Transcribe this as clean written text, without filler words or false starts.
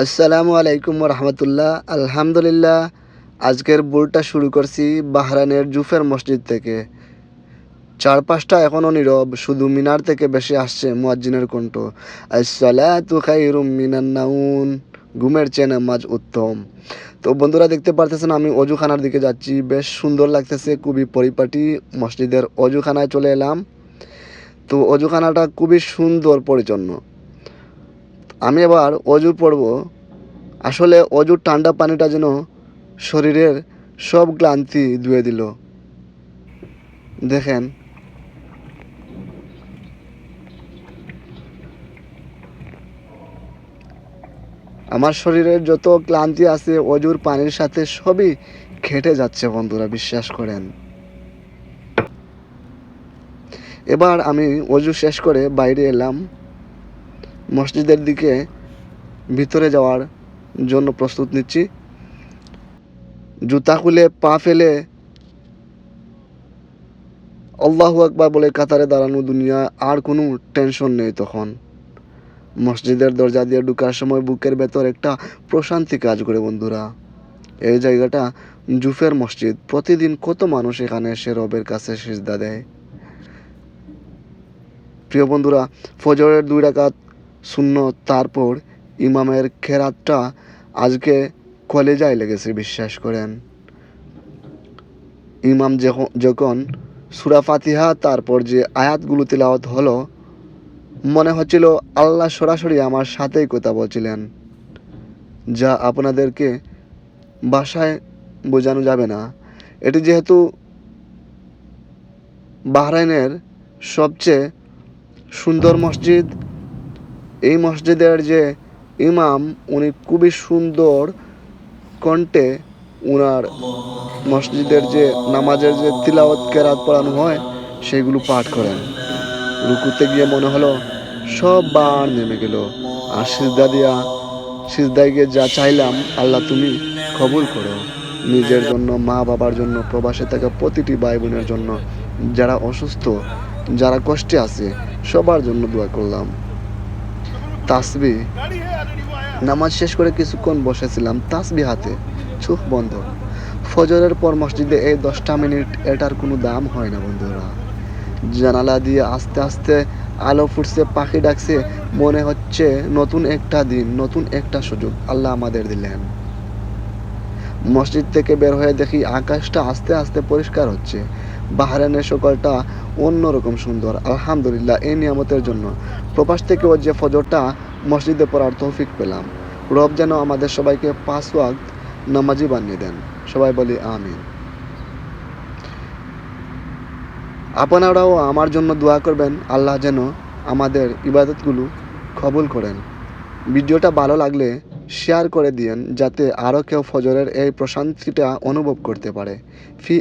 আসসালামু আলাইকুম রহমতুল্লাহ। আলহামদুলিল্লাহ, আজকের বুলটা শুরু করছি বাহরাইনের জুফের মসজিদ থেকে। চারপাশটা এখনও নীরব, শুধু মিনার থেকে বেশি আসছে মুয়াজ্জিনের কণ্ঠ। আসসালাতু খায়রুম মিনান নাউম, ঘুমের চেয়ে নামাজ উত্তম। তো বন্ধুরা, দেখতে পারতেছেন আমি অজুখানার দিকে যাচ্ছি। বেশ সুন্দর লাগতেছে, খুবই পরিপাটি। মসজিদের অজুখানায় চলে এলাম। তো অজুখানাটা খুবই সুন্দর পরিচ্ছন্ন। আমি এবার অজু পড়ব। আসলে অজুর ঠান্ডা পানিটা যেন শরীরের সব ক্লান্তি ধুয়ে দিল। দেখেন, আমার শরীরের যত ক্লান্তি আছে অজুর পানির সাথে সবই খেটে যাচ্ছে বন্ধুরা, বিশ্বাস করেন। এবার আমি অজু শেষ করে বাইরে এলাম, মসজিদের দিকে ভিতরে যাওয়ার জন্য প্রস্তুত নিচ্ছি। জুতা খুলে পা ফেলে আল্লাহু আকবার বলে কাতারে দাঁড়ানো, দুনিয়া আর কোনো টেনশন নেই তখন। মসজিদের দরজা দিয়ে ঢুকার সময় বুকের ভেতর একটা প্রশান্তি কাজ করে বন্ধুরা। এই জায়গাটা জুফের মসজিদ। প্রতিদিন কত মানুষ এখানে এসে রবের কাছে সিজদা দেয়। প্রিয় বন্ধুরা, ফজরের 2 রাকাত সুন্নত, তারপর ইমামের খেরাতটা আজকে কলেজায় লেগেছে, বিশ্বাস করেন। ইমাম যখন সূরা ফাতিহা তারপর যে আয়াতগুলো তিলাওয়াত হলো, মনে হচ্ছিল আল্লাহ সরাসরি আমার সাথেই কথা বলছিলেন, যা আপনাদেরকে ভাষায় বোঝানো যাবে না। এটি যেহেতু বাহরাইনের সবচেয়ে সুন্দর মসজিদ, এই মসজিদের যে ইমাম, উনি খুবই সুন্দর কণ্ঠে উনার মসজিদের যে নামাজের যে তিলাওয়াত কেরাত পড়ানো হয় সেগুলো পাঠ করেন। রুকুতে গিয়ে মনে হলো সব বার নেমে গেল। আর সিজদায় গিয়ে যা চাইলাম, আল্লাহ তুমি কবুল করো। নিজের জন্য, মা বাবার জন্য, প্রবাসে থাকা প্রতিটি ভাই বোনের জন্য, যারা অসুস্থ, যারা কষ্টে আছে, সবার জন্য দোয়া করলাম। তাসবি নামাজ শেষ করে কিছুক্ষণ বসেছিলাম তাসবি হাতে, চোখ বন্ধ। ফজরের পর মসজিদে এই 10টা মিনিট, এটার কোনো দাম হয় না বন্ধুরা। জানালা দিয়ে আস্তে আস্তে আলো ফুটছে, পাখি ডাকছে, মনে হচ্ছে নতুন একটা দিন, নতুন একটা সুযোগ আল্লাহ আমাদের দিলেন। মসজিদ থেকে বের হয়ে দেখি আকাশটা আস্তে আস্তে পরিষ্কার হচ্ছে। বাহরাইনের সকালটা অন্যরকম সুন্দর। আলহামদুলিল্লাহ, এই নিয়ামতের জন্য। প্রবাস থেকেও যে ফজরটা মসজিদে পড়ার তৌফিক পেলাম। রব যেন আমাদের সবাইকে 5 ওয়াক্ত নামাজি বানিয়ে দেন। সবাই বলি আমিন। আপনারাও আমার জন্য দোয়া করবেন, আল্লাহ যেন আমাদের ইবাদতগুলো কবুল করেন। ভিডিওটা ভালো লাগলে শেয়ার করে দিয়েন, যাতে আরও কেউ ফজরের এই প্রশান্তিটা অনুভব করতে পারে। ফি